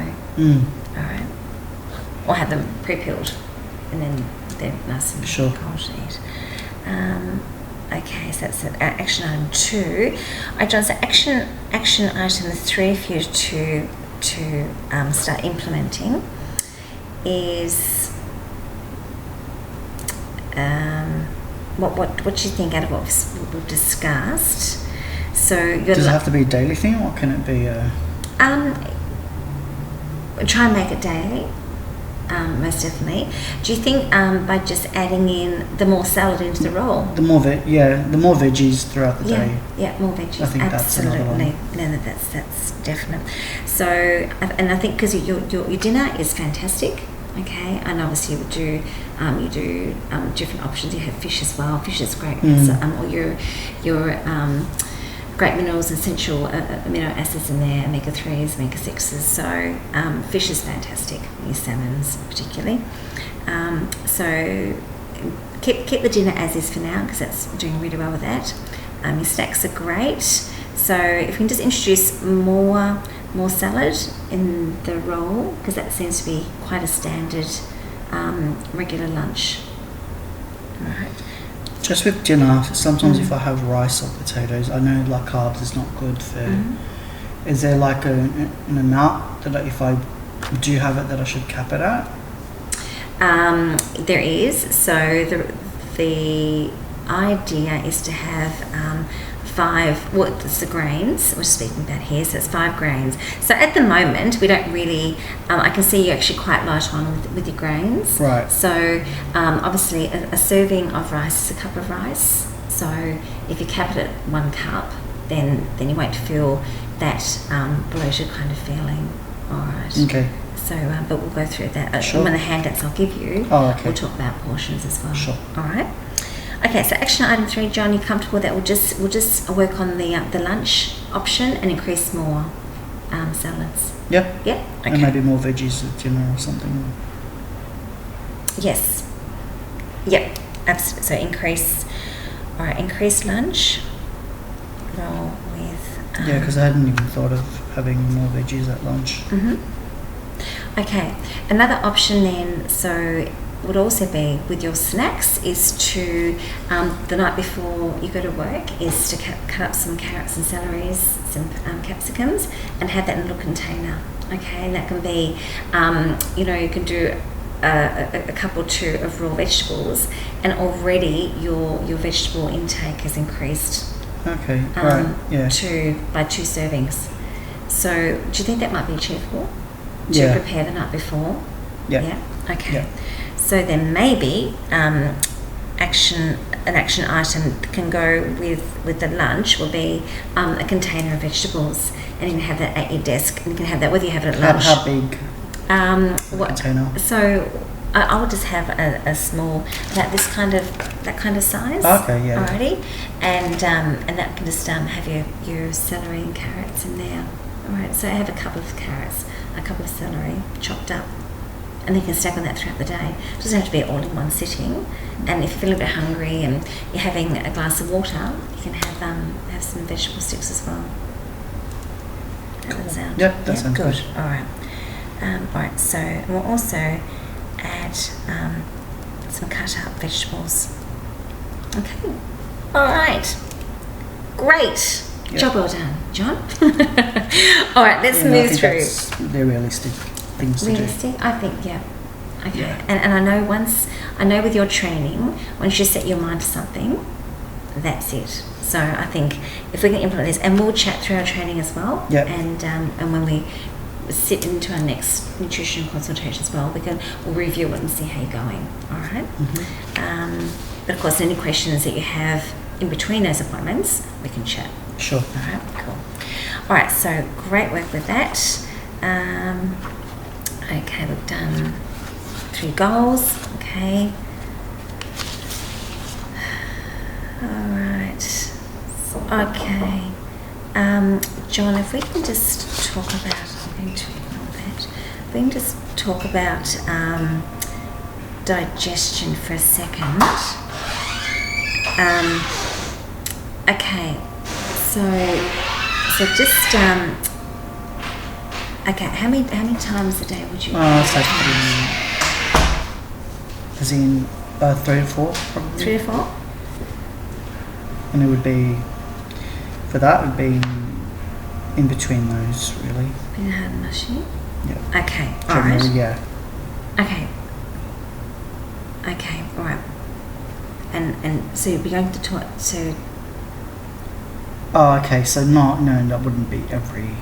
Speaker 1: right, or have them pre-peeled, and then they're nice and cold to eat. Okay, so that's action item 2. I John, so action item 3 for you to start implementing is what do you think out of what we've discussed? So
Speaker 2: does it have to be a daily thing, or can it be
Speaker 1: try and make it daily, most definitely. Do you think by just adding in the more salad into the roll?
Speaker 2: The more veggies throughout the day.
Speaker 1: Yeah, more veggies.
Speaker 2: I think
Speaker 1: absolutely.
Speaker 2: That's another one.
Speaker 1: No, that's definite. So, and I think because your dinner is fantastic. Okay, and obviously you do different options. You have fish as well. Fish is great. So, all your great minerals, essential amino acids in there, omega-3s, omega-6s. So fish is fantastic. Your salmons particularly. So keep the dinner as is for now, because that's doing really well with that. Your snacks are great. So if we can just introduce more salad in the roll, because that seems to be quite a standard regular lunch. All right.
Speaker 2: Just with dinner, sometimes if I have rice or potatoes, I know like carbs is not good for. Is there like an amount that if I do have it that I should cap it at?
Speaker 1: There is. So the idea is to have 5, well, it's the grains we're speaking about here, so it's 5 grains. So at the moment, we don't really, I can see you're actually quite light on with your grains.
Speaker 2: Right.
Speaker 1: So obviously a serving of rice is a cup of rice. So if you cap it at 1 cup, then you won't feel that bloated kind of feeling. All right.
Speaker 2: Okay.
Speaker 1: So, but we'll go through that.
Speaker 2: Sure.
Speaker 1: One of the handouts I'll give you,
Speaker 2: Oh, okay.
Speaker 1: we'll talk about portions as well.
Speaker 2: Sure.
Speaker 1: All right. Okay, so action item 3, John, you comfortable that we'll just work on the lunch option and increase more salads?
Speaker 2: Yeah.
Speaker 1: Yeah. Okay.
Speaker 2: And maybe more veggies at dinner or something.
Speaker 1: Yes. Yep. Absolutely. So increase lunch. Roll with.
Speaker 2: Yeah, because I hadn't even thought of having more veggies at lunch.
Speaker 1: Okay. Another option then, so would also be with your snacks is to the night before you go to work is to cut up some carrots and celeries, some capsicums, and have that in a little container. Okay, and that can be, you can do a cup or two of raw vegetables, and already your vegetable intake has increased.
Speaker 2: Okay, right, yeah.
Speaker 1: By 2 servings. So, do you think that might be achievable? To prepare the night before?
Speaker 2: Yeah.
Speaker 1: Yeah. Okay.
Speaker 2: Yeah.
Speaker 1: So then maybe an action item can go with the lunch will be a container of vegetables, and you can have that at your desk, and you can have that whether you have it at lunch.
Speaker 2: How big?
Speaker 1: What
Speaker 2: container?
Speaker 1: So I would just have a small that kind of size.
Speaker 2: Okay, yeah.
Speaker 1: Alrighty, and that can just have your celery and carrots in there. All right. So I have a couple of carrots, a couple of celery chopped up. And you can stack on that throughout the day. It doesn't have to be all in one sitting. And if you're feeling a bit hungry and you're having a glass of water, you can have some vegetable sticks as well. How does that sound?
Speaker 2: Yep, that sounds good.
Speaker 1: All right. All right. So we'll also add some cut up vegetables. Okay. All right. Great.
Speaker 2: Yep.
Speaker 1: Job well done, John. All right. Let's move through.
Speaker 2: They're realistic things to do.
Speaker 1: Realistic? I think, yeah. Okay.
Speaker 2: Yeah.
Speaker 1: And I know with your training, once you set your mind to something, that's it. So I think if we can implement this, and we'll chat through our training as well.
Speaker 2: Yeah.
Speaker 1: And when we sit into our next nutrition consultation as well, we'll review it and see how you're going. All right. But of course, any questions that you have in between those appointments, we can chat.
Speaker 2: Sure.
Speaker 1: All right. Cool. All right. So great work with that. Okay, we've done 3 goals. Okay. All right. Okay. John, if we can just talk about, I'm going to ignore that. If we can just talk about digestion for a second. Okay. So just okay, how many times a day would you?
Speaker 2: It's like as in 3 to 4, probably.
Speaker 1: 3 to 4.
Speaker 2: And it would be in between those, really.
Speaker 1: Been hard and mushy.
Speaker 2: Yeah.
Speaker 1: Okay. All
Speaker 2: Generally,
Speaker 1: right.
Speaker 2: yeah.
Speaker 1: Okay. Okay. All right. And so you'll be going to talk to.
Speaker 2: Oh, okay. So no, that wouldn't be every.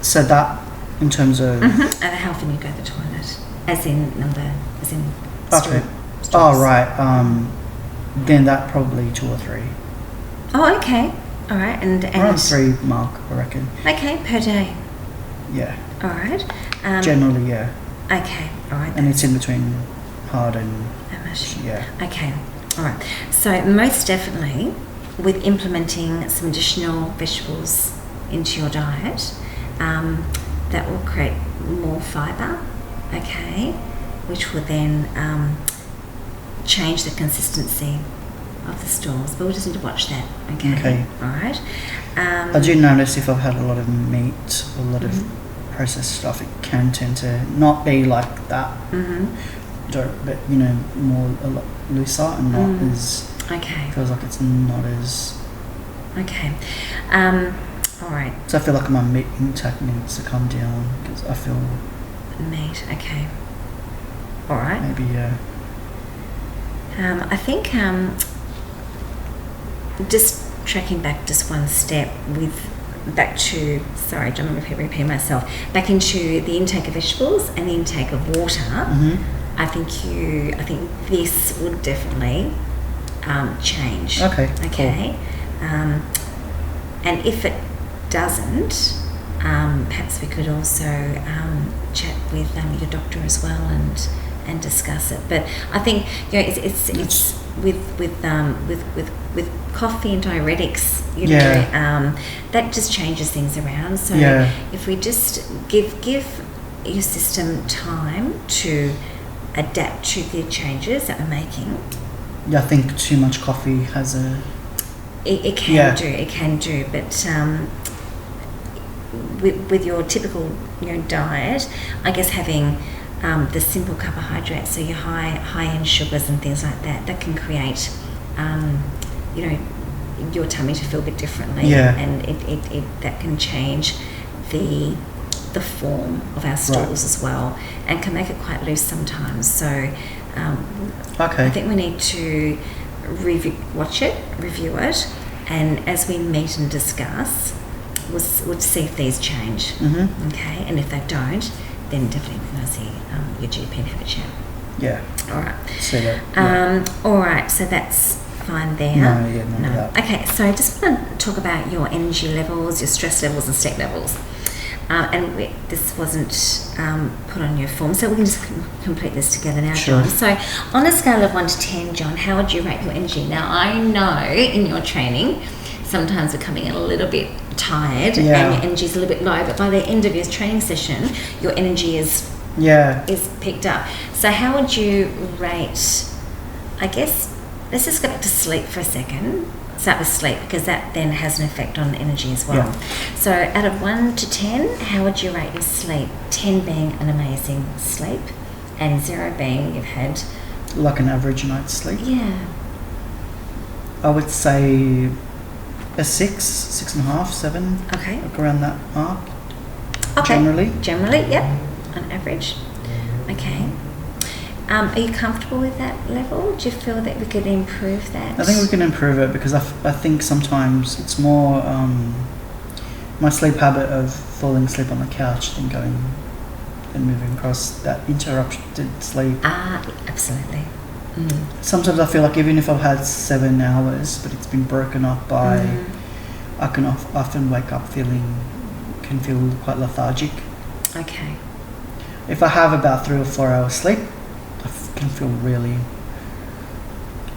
Speaker 2: So that, in terms of.
Speaker 1: And how often you go to the toilet, as in
Speaker 2: Okay. Oh, right. Then that probably 2 or 3.
Speaker 1: Oh, okay. All right. And
Speaker 2: Around 3 mark, I reckon.
Speaker 1: Okay, per day.
Speaker 2: Yeah.
Speaker 1: All right.
Speaker 2: Generally, yeah.
Speaker 1: Okay. All right.
Speaker 2: And it's in between hard and.
Speaker 1: Mushy.
Speaker 2: Yeah.
Speaker 1: Okay. All right. So most definitely, with implementing some additional vegetables into your diet, that will create more fibre, okay, which will then change the consistency of the stools. But we'll just need to watch that, okay? All right.
Speaker 2: I do notice if I've had a lot of meat or a lot of processed stuff, it can tend to not be like that, but more a lot looser and not as.
Speaker 1: Okay.
Speaker 2: Feels like it's not as.
Speaker 1: Okay. All right.
Speaker 2: So I feel like my meat intake needs to come down because I feel.
Speaker 1: Meat. Okay. All right.
Speaker 2: Maybe yeah.
Speaker 1: I think just tracking back just one step back to John, I'm repeating myself. Back into the intake of vegetables and the intake of water. I think this would definitely change.
Speaker 2: Okay.
Speaker 1: Okay. Cool. And if it doesn't, perhaps we could also chat with your doctor as well and discuss it. But I think it's with coffee and diuretics, that just changes things around. So if we just give your system time to adapt to the changes that we're making.
Speaker 2: Yeah, I think too much coffee has a...
Speaker 1: It can do, but with your typical diet, I guess having the simple carbohydrates, so your high-end sugars and things like that, that can create, your tummy to feel a bit differently, and it that can change the form of our stools as well, and can make it quite loose sometimes. So I think we need to review it, and as we meet and discuss, we'll see if these change. Okay, and if they don't, then definitely we're going to see your GP and have a chat.
Speaker 2: Yeah.
Speaker 1: All right.
Speaker 2: See that.
Speaker 1: All right. So that's fine there.
Speaker 2: No.
Speaker 1: Okay. So I just want to talk about your energy levels, your stress levels, and sleep levels. This wasn't put on your form, so we can just complete this together now,
Speaker 2: Sure.
Speaker 1: John. So on a scale of 1 to 10, John, how would you rate your energy? Now, I know in your training, sometimes we're coming in a little bit tired and your energy is a little bit low, but by the end of your training session, your energy is picked up. So how would you rate, I guess, let's just go back to sleep for a second. Start with sleep, because that then has an effect on energy as well. So out of 1 to 10, how would you rate your sleep? 10 being an amazing sleep, and 0 being you've had...
Speaker 2: Like an average night's sleep?
Speaker 1: Yeah.
Speaker 2: I would say a 6.5, 7.
Speaker 1: Okay.
Speaker 2: Like around that mark.
Speaker 1: Okay.
Speaker 2: Generally,
Speaker 1: yep. On average. Okay. Are you comfortable with that level? Do you feel that we could improve that?
Speaker 2: I think we can improve it, because I think sometimes it's more my sleep habit of falling asleep on the couch than going and moving across, that interrupted sleep.
Speaker 1: Absolutely.
Speaker 2: Sometimes I feel like even if I've had 7 hours, but it's been broken up by, I can often wake up can feel quite lethargic.
Speaker 1: Okay.
Speaker 2: If I have about 3 or 4 hours sleep, I can feel really...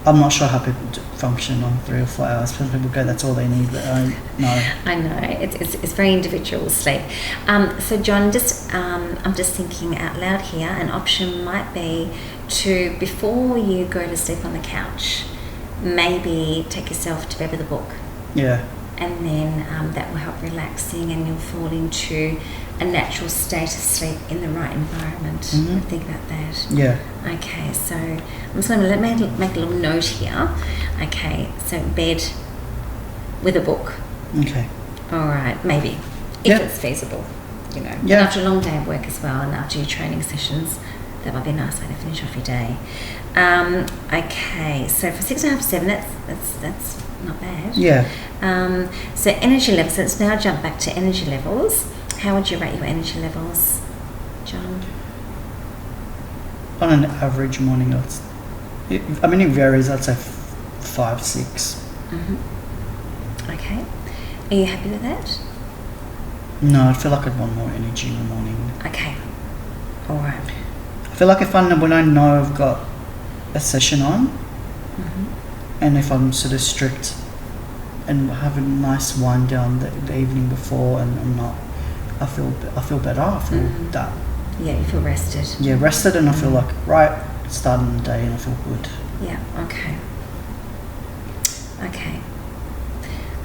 Speaker 2: I'm not sure how people function on 3 or 4 hours. Some people go, that's all they need, but no.
Speaker 1: I know, it's very individual sleep. So John, I'm just thinking out loud here, an option might be to, before you go to sleep on the couch, maybe take yourself to bed with a book.
Speaker 2: Yeah.
Speaker 1: And then that will help relaxing, and you'll fall into a natural state of sleep in the right environment. Think about that.
Speaker 2: Yeah.
Speaker 1: Okay, so I'm just going to make a little note here. Okay, so bed with a book.
Speaker 2: Okay.
Speaker 1: All right, maybe, if it's feasible,
Speaker 2: Yeah.
Speaker 1: And after a long day of work as well, and after your training sessions, that might be a nice way to finish off your day. Okay, so for 6.5 to 7, that's not bad.
Speaker 2: Yeah.
Speaker 1: So energy levels. Let's now jump back to energy levels. How would you rate your energy levels, John?
Speaker 2: On an average morning, it varies. I'd say 5, 6.
Speaker 1: Okay. Are you happy with that?
Speaker 2: No, I feel like I'd want more energy in the morning.
Speaker 1: Okay. All right.
Speaker 2: I feel like when I know I've got a session on, and if I'm sort of strict and have a nice wind down the evening before, and I'm not, I feel better. I feel that.
Speaker 1: Yeah, you feel rested.
Speaker 2: Yeah, rested, and I feel like starting the day, and I feel good.
Speaker 1: Yeah. Okay. Okay.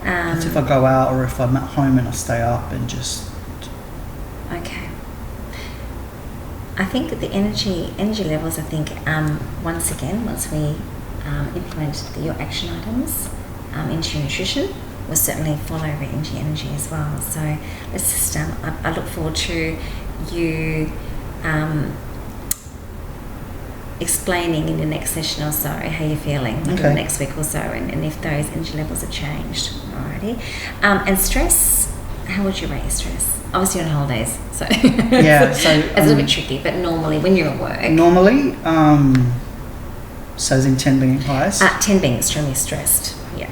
Speaker 2: That's if I go out, or if I'm at home and I stay up and just...
Speaker 1: Okay. I think the energy levels, I think, once we implement your action items into your nutrition, we'll certainly follow over into your energy as well. So let's just, I look forward to you explaining in the next session or so how you're feeling in the next week or so, and if those energy levels have changed. Alrighty. And stress, how would you rate your stress? Obviously on holidays, so
Speaker 2: yeah, so
Speaker 1: it's a little bit tricky, but normally when you're at work.
Speaker 2: Normally, so as in 10 being highest?
Speaker 1: 10 being extremely stressed, yeah.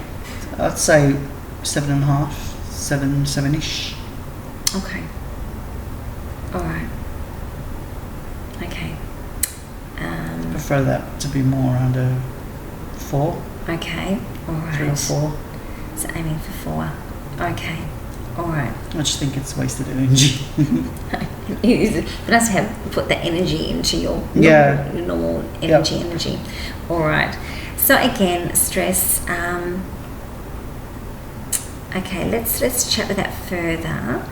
Speaker 2: I'd say 7.5, 7-ish.
Speaker 1: Okay. Alright. Okay.
Speaker 2: I prefer that to be more around a 4.
Speaker 1: Okay, all right.
Speaker 2: 3 or 4.
Speaker 1: So aiming for 4. Okay, all right.
Speaker 2: I just think it's wasted energy.
Speaker 1: But nice to have put that energy into your normal energy. All right. So again, stress. Okay, let's chat with that further.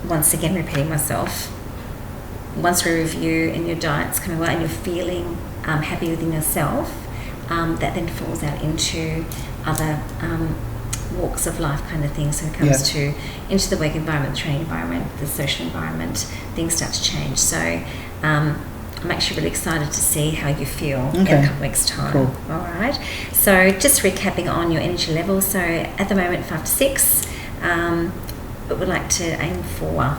Speaker 1: Once again, repeating myself. Once we review and your diet's coming well and you're feeling happy within yourself, that then falls out into other walks of life kind of things. So it comes into the work environment, the training environment, the social environment, things start to change. So I'm actually really excited to see how you feel in a couple of weeks' time.
Speaker 2: Cool.
Speaker 1: All right. So just recapping on your energy level. So at the moment 5 to 6, but we'd like to aim for.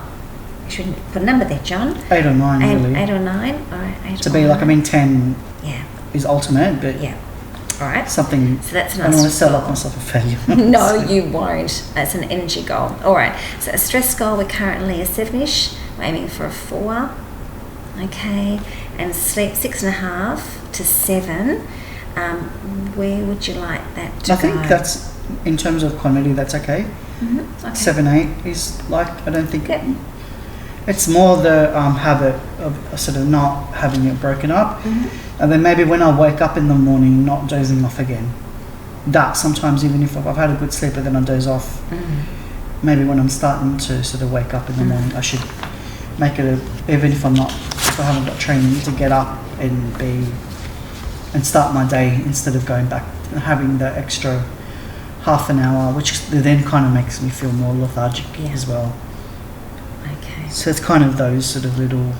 Speaker 1: Should we put a number there, John?
Speaker 2: 8 or 9, really.
Speaker 1: 8 or 9. All right. 8
Speaker 2: to
Speaker 1: or
Speaker 2: be
Speaker 1: 9.
Speaker 2: like, I mean, 10 is ultimate, but
Speaker 1: all right.
Speaker 2: something.
Speaker 1: So that's a nice.
Speaker 2: I don't want to sell up myself a failure.
Speaker 1: No, you won't. That's an energy goal. All right. So a stress goal, we're currently a 7-ish. We're aiming for a 4. Okay. And sleep 6.5 to 7. Where would you like that to go?
Speaker 2: I think that's, in terms of quantity, that's okay.
Speaker 1: Mm-hmm. Okay.
Speaker 2: 7, 8 is like, I don't think. It's more the habit of sort of not having it broken up.
Speaker 1: Mm-hmm.
Speaker 2: And then maybe when I wake up in the morning, not dozing off again. That sometimes, even if I've had a good sleep, but then I doze off, maybe when I'm starting to sort of wake up in the morning, I should make it, even if I haven't got training, to get up and start my day instead of going back and having the extra half an hour, which then kind of makes me feel more lethargic as well.
Speaker 1: Okay.
Speaker 2: So it's kind of those sort of little,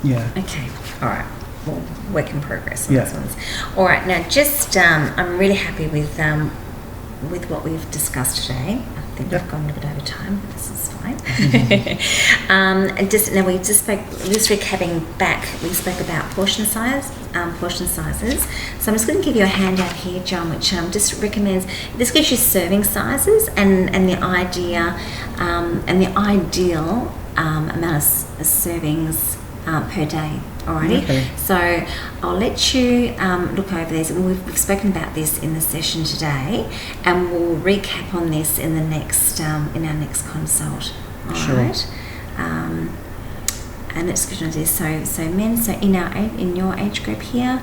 Speaker 1: Okay. All right. Well, work in progress on those ones. All right. Now, just I'm really happy with what we've discussed today. I think we've gone a little bit over time, but this is fine. Just recapping back, we spoke about portion sizes. So I'm just going to give you a handout here, John, which just recommends, this gives you serving sizes and the idea and the ideal amount of servings per day. Alrighty, so I'll let you look over this. We've spoken about this in the session today, and we'll recap on this in the next in our next consult. All right. And let's get into this. So men. So in your age group here.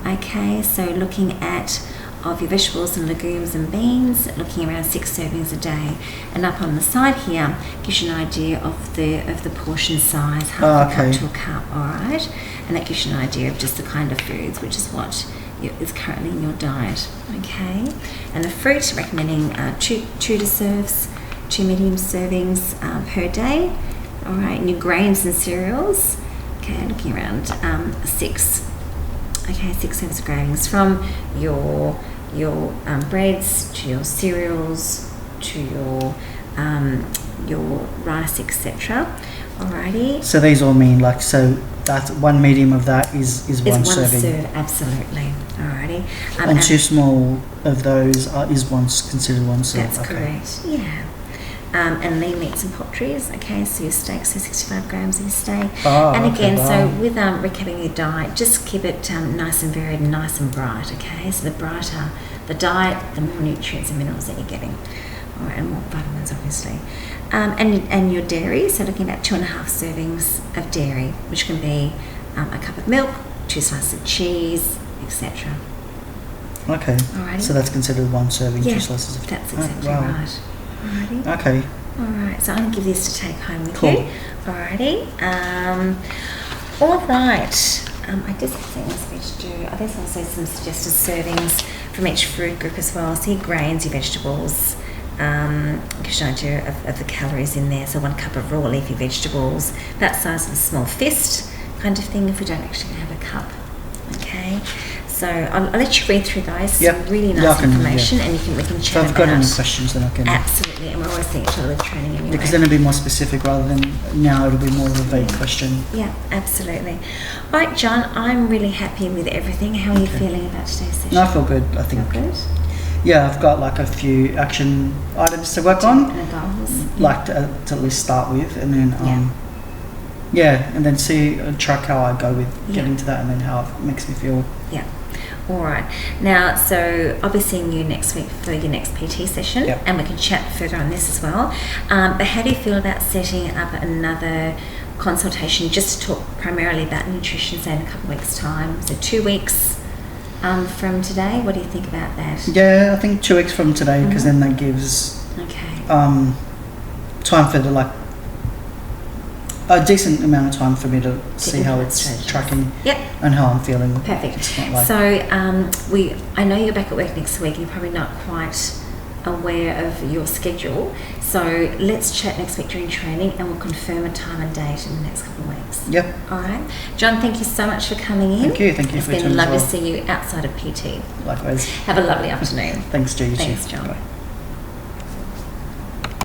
Speaker 1: Okay. So looking at of your vegetables and legumes and beans, looking around 6 servings a day, and up on the side here gives you an idea of the portion size, half a cup to a cup. All right, and that gives you an idea of just the kind of foods, which is what is currently in your diet. Okay, and the fruit, recommending 2 serves, 2 medium servings per day. All right, and your grains and cereals. Okay, looking around 6. Okay, 6 serves of grains, from your breads to your cereals to your rice, etc. Alrighty.
Speaker 2: So these all mean that's 1 medium of that is one serving.
Speaker 1: Serve, absolutely. Alrighty.
Speaker 2: And 2 small of those is considered 1 serve.
Speaker 1: That's correct. Yeah. And lean meats and poultries. Okay, so your steak, so 65 grams of your steak. And again, so with recapping your diet, just keep it nice and varied and nice and bright. Okay, so the brighter the diet, the more nutrients and minerals that you're getting. All right, and more vitamins, obviously. And your dairy, so looking at 2.5 servings of dairy, which can be a cup of milk, 2 slices of cheese, etc.
Speaker 2: Okay.
Speaker 1: Alrighty.
Speaker 2: So that's considered 1 serving, 2 slices of.
Speaker 1: That's exactly right. Alrighty.
Speaker 2: Okay.
Speaker 1: Alright, so I'm going to give this to take home with you. Alrighty. Alright. I just think this we to do. There's also some suggested servings from each food group as well. So your grains, your vegetables. Gives you an idea of the calories in there. So 1 cup of raw leafy vegetables, that size of a small fist kind of thing if we don't actually have a cup. Okay. So I'll let you read through those. Some really nice information, and we can chat.
Speaker 2: If I've got any questions, then I can.
Speaker 1: Absolutely, and we're always seeing each other with training anyway.
Speaker 2: Because then it'll be more specific rather than now it'll be more of a vague question.
Speaker 1: Yeah, absolutely. All right, John, I'm really happy with everything. How are you feeling about today's session?
Speaker 2: No, I feel good. I think.
Speaker 1: Feel good?
Speaker 2: Yeah, I've got a few action items to work on.
Speaker 1: And goals.
Speaker 2: To at least start with, and then Yeah, and then track how I go with getting to that, and then how it makes me feel.
Speaker 1: Yeah. All right. Now, so I'll be seeing you next week for your next PT session, and we can chat further on this as well. But how do you feel about setting up another consultation just to talk primarily about nutrition, say in a couple of weeks' time? So 2 weeks from today. What do you think about that?
Speaker 2: Yeah, I think 2 weeks from today, because then that gives time for a decent amount of time for me to see how it's tracking and how I'm feeling.
Speaker 1: Perfect.
Speaker 2: It's not like,
Speaker 1: so I know you're back at work next week. You're probably not quite aware of your schedule. So let's chat next week during training, and we'll confirm a time and date in the next couple of weeks.
Speaker 2: Yep.
Speaker 1: All right. John, thank you so much for coming in.
Speaker 2: Thank you for your time.
Speaker 1: It's been lovely to see you outside of PT.
Speaker 2: Likewise.
Speaker 1: Have a lovely afternoon.
Speaker 2: Thanks, G.
Speaker 1: Thanks, John.
Speaker 2: Bye.